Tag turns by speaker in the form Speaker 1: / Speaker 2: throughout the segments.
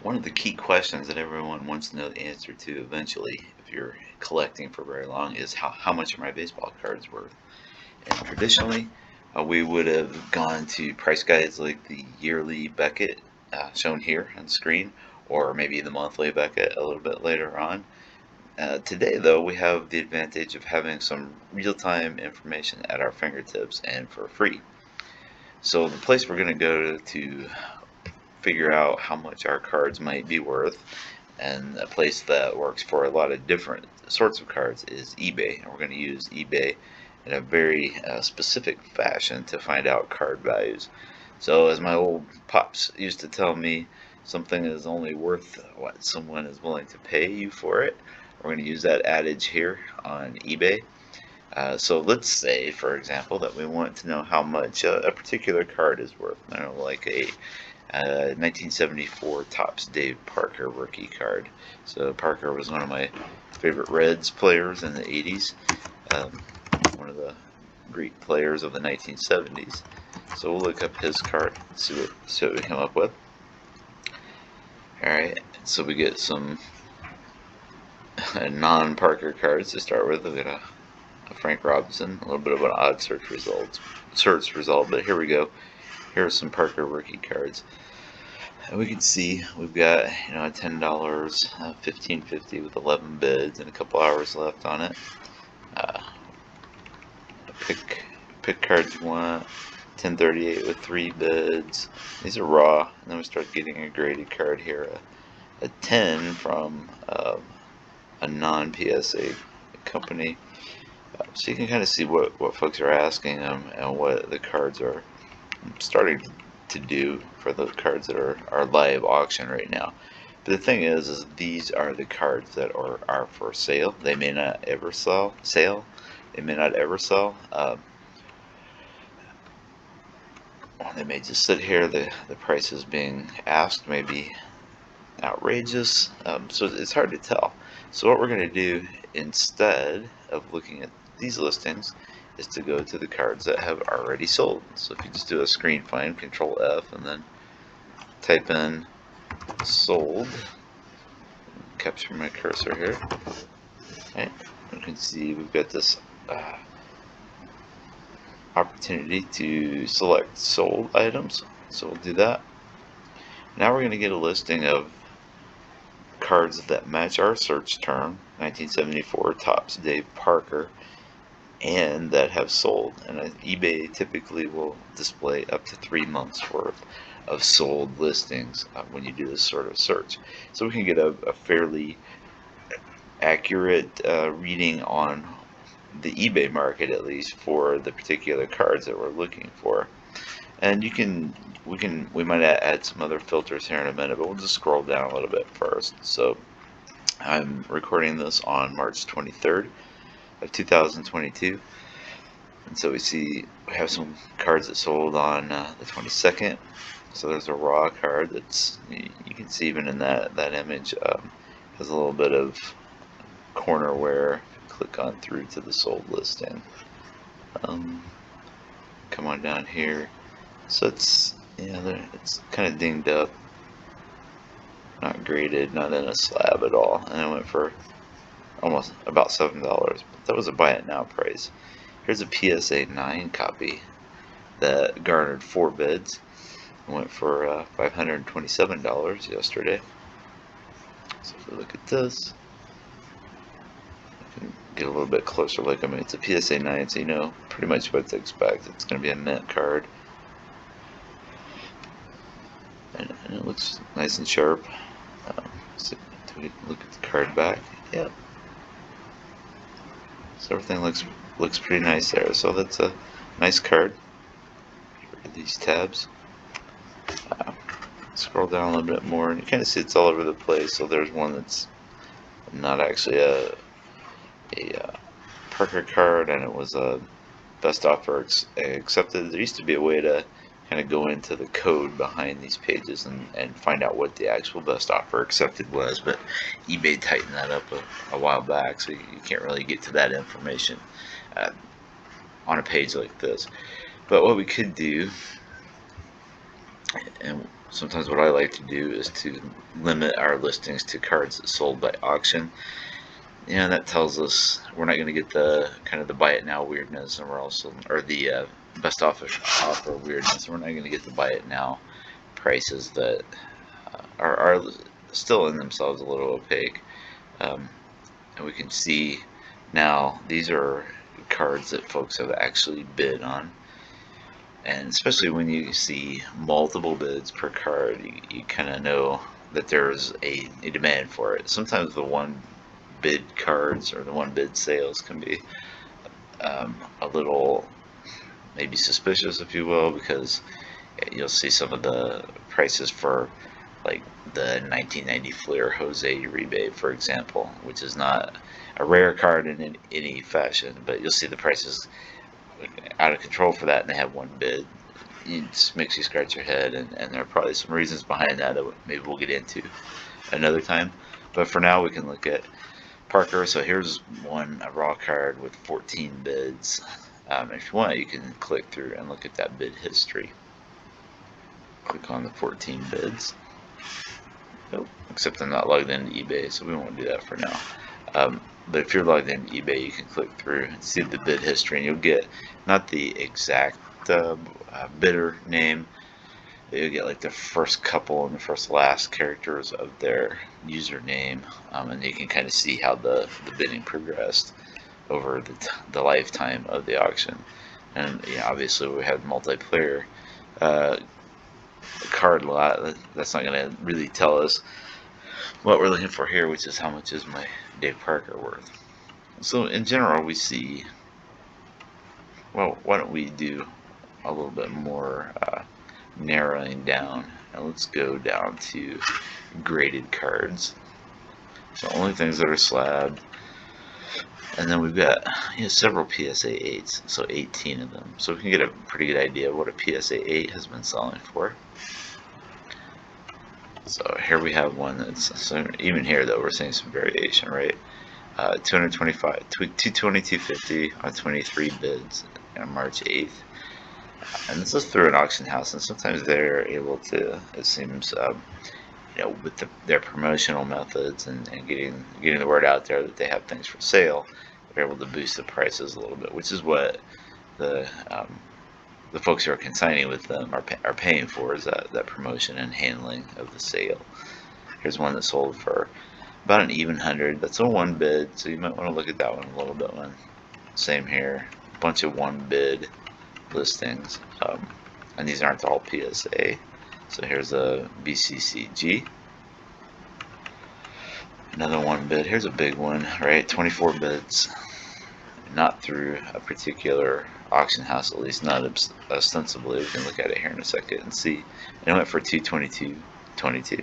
Speaker 1: One of the key questions that everyone wants to know the answer to eventually, if you're collecting for very long, is how much are my baseball cards worth? And traditionally, we would have gone to price guides like the yearly Beckett shown here on screen, or maybe the monthly Beckett a little bit later on. Today, though, we have the advantage of having some real time information at our fingertips and for free. So, the place we're going to go to figure out how much our cards might be worth, and a place that works for a lot of different sorts of cards, is eBay. And we're going to use eBay in a very specific fashion to find out card values. So, as my old pops used to tell me, something is only worth what someone is willing to pay you for it. We're going to use that adage here on eBay. So let's say, for example, that we want to know how much a particular card is worth. I don't know, like a 1974 Topps Dave Parker rookie card. So Parker was one of my favorite Reds players in the 80s. Um, one of the great players of the 1970s. So we'll look up his card, see what we come up with. Alright, so we get some non-Parker cards to start with. We got a Frank Robinson, a little bit of an odd search result, but here we go. Here are some Parker rookie cards. And we can see we've got a $10, 15.50 with 11 bids and a couple hours left on it. Pick cards you want. 1038 with 3 bids. These are raw. And then we start getting a graded card here. A 10 from a non-PSA company. So you can kind of see what folks are asking them and what the cards are starting to do for the cards that are live auction right now. But the thing is these are the cards that are for sale. They may not ever sell. They may not ever sell. They may just sit here. The price is being asked may be outrageous. So it's hard to tell. So what we're going to do instead of looking at these listings is to go to the cards that have already sold. So if you just do a screen find, Control F, and then type in sold, capture my cursor here. Right, you can see we've got this opportunity to select sold items. So we'll do that. Now we're going to get a listing of cards that match our search term, 1974 Topps Dave Parker, and that have sold. And eBay typically will display up to 3 months worth of sold listings when you do this sort of search. So we can get a fairly accurate reading on the eBay market, at least for the particular cards that we're looking for. And we might add some other filters here in a minute, but we'll just scroll down a little bit first. So I'm recording this on March 23rd of 2022. And so we have some cards that sold on the 22nd. So there's a raw card that's, you can see even in that image, has a little bit of corner wear. Click on through to the sold listing. Come on down here. So it's kind of dinged up, not graded, not in a slab at all, and it went for almost about $7. But that was a buy it now price. Here's a PSA 9 copy that garnered 4 bids. It went for $527 yesterday. So if we look at this, we can get a little bit closer look. I mean, it's a PSA 9, so you know pretty much what to expect. It's going to be a mint card. And it looks nice and sharp. So do we look at the card back? Yep. So everything looks pretty nice there. So that's a nice card. Get rid of these tabs. Scroll down a little bit more, and you kind of see it's all over the place. So there's one that's not actually a Parker card, and it was a best offer accepted. There used to be a way to kind of go into the code behind these pages and find out what the actual best offer accepted was, but eBay tightened that up a while back, so you can't really get to that information on a page like this. But what we could do, and Sometimes what I like to do is to limit our listings to cards sold by auction. And that tells us we're not going to get the kind of the buy it now weirdness, and we're also, or the best offer weirdness. And we're not going to get the buy it now prices that are still in themselves a little opaque. And we can see now these are cards that folks have actually bid on. And especially when you see multiple bids per card, you kind of know that there's a demand for it. Sometimes the one bid cards or the one bid sales can be a little maybe suspicious, if you will, because you'll see some of the prices for like the 1990 Flair Jose rebate, for example, which is not a rare card in any fashion, but you'll see the prices out of control for that, and they have one bid. It just makes you scratch your head, and there are probably some reasons behind that maybe we'll get into another time. But for now, we can look at Parker. So here's a raw card with 14 bids. If you want, you can click through and look at that bid history. Click on the 14 bids. Nope, except I'm not logged into eBay, so we won't do that for now. But if you're logged into eBay, you can click through and see the bid history, and you'll get not the exact bidder name. You'll get like the first couple and the first last characters of their username, and you can kind of see how the bidding progressed over the lifetime of the auction. And obviously we had multiplayer card lot. That's not going to really tell us what we're looking for here, which is how much is my Dave Parker worth. So in general, we see, well, why don't we do a little bit more narrowing down, and let's go down to graded cards. So only things that are slabbed, and then we've got several PSA 8s, so 18 of them. So we can get a pretty good idea of what a PSA 8 has been selling for. So here we have one that's, so even here though we're seeing some variation, right? 222.50 on 23 bids on March 8th. And this is through an auction house, and sometimes they're able to, it seems, with their promotional methods and getting the word out there that they have things for sale, they're able to boost the prices a little bit, which is what the folks who are consigning with them are paying for, is that promotion and handling of the sale. Here's one that sold for about an even 100. That's a one bid, so you might want to look at that one a little bit. Same here, a bunch of one bid listings, and these aren't all PSA. So here's a BCCG, another one bid. Here's a big one, right? 24 bids, not through a particular auction house, at least not ostensibly. We can look at it here in a second and see. And it went for 222.22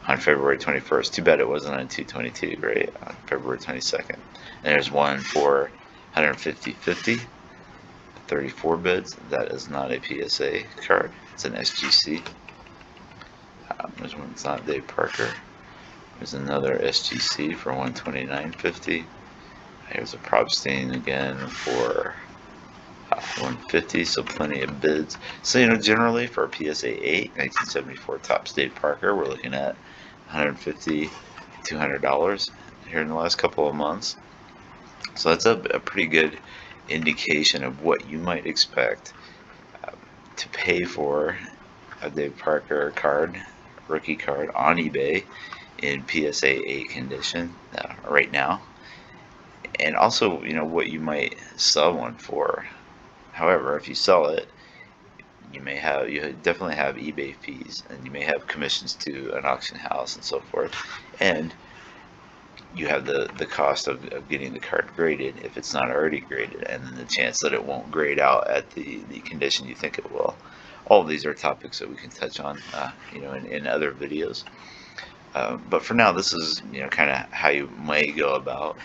Speaker 1: on February 21st. Too bad it wasn't on 222, right? On February 22nd. And there's one for 150.50. 34 bids. That is not a PSA card. It's an SGC. There's one that's not Dave Parker. There's another SGC for 129.50. Here's a Probstein again for 150. So plenty of bids. So generally for a PSA 8, 1974 Topps Dave Parker, we're looking at $150, $200 here in the last couple of months. So that's a pretty good indication of what you might expect to pay for a Dave Parker card, rookie card on eBay in PSA 8 condition right now, and also what you might sell one for. However, if you sell it, you definitely have eBay fees, and you may have commissions to an auction house and so forth, and you have the cost of getting the card graded if it's not already graded, and then the chance that it won't grade out at the condition you think it will. All of these are topics that we can touch on in other videos, but for now this is kind of how you may go about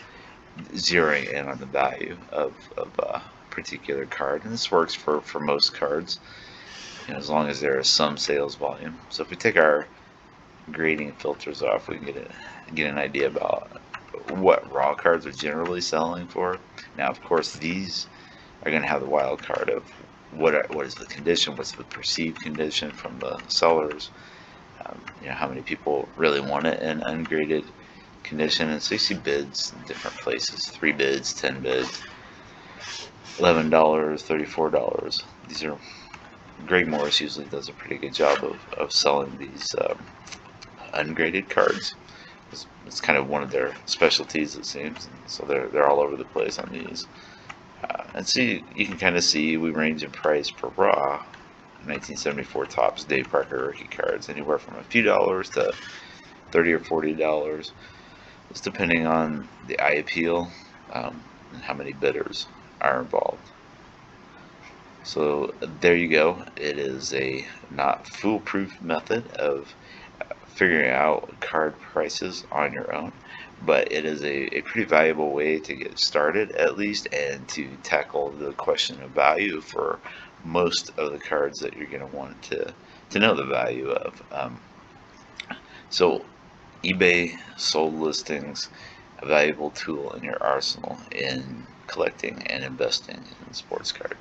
Speaker 1: zeroing in on the value of a particular card, and this works for most cards, as long as there is some sales volume. So if we take our grading filters off, we can get an idea about what raw cards are generally selling for. Now, of course, these are going to have the wild card of what is the condition, what's the perceived condition from the sellers, how many people really want it in ungraded condition. And so you see bids in different places, 3 bids, 10 bids, $11, $34. These are, Greg Morris usually does a pretty good job of selling these ungraded cards. It's kind of one of their specialties, it seems. So they're all over the place on these. And so you can kind of see we range in price per raw 1974 Topps Dave Parker rookie cards, anywhere from a few dollars to $30 or $40. It's depending on the eye appeal and how many bidders are involved. So there you go. It is a not foolproof method of figuring out card prices on your own, but it is a pretty valuable way to get started, at least, and to tackle the question of value for most of the cards that you're going to want to know the value of. So eBay sold listings, a valuable tool in your arsenal in collecting and investing in sports cards.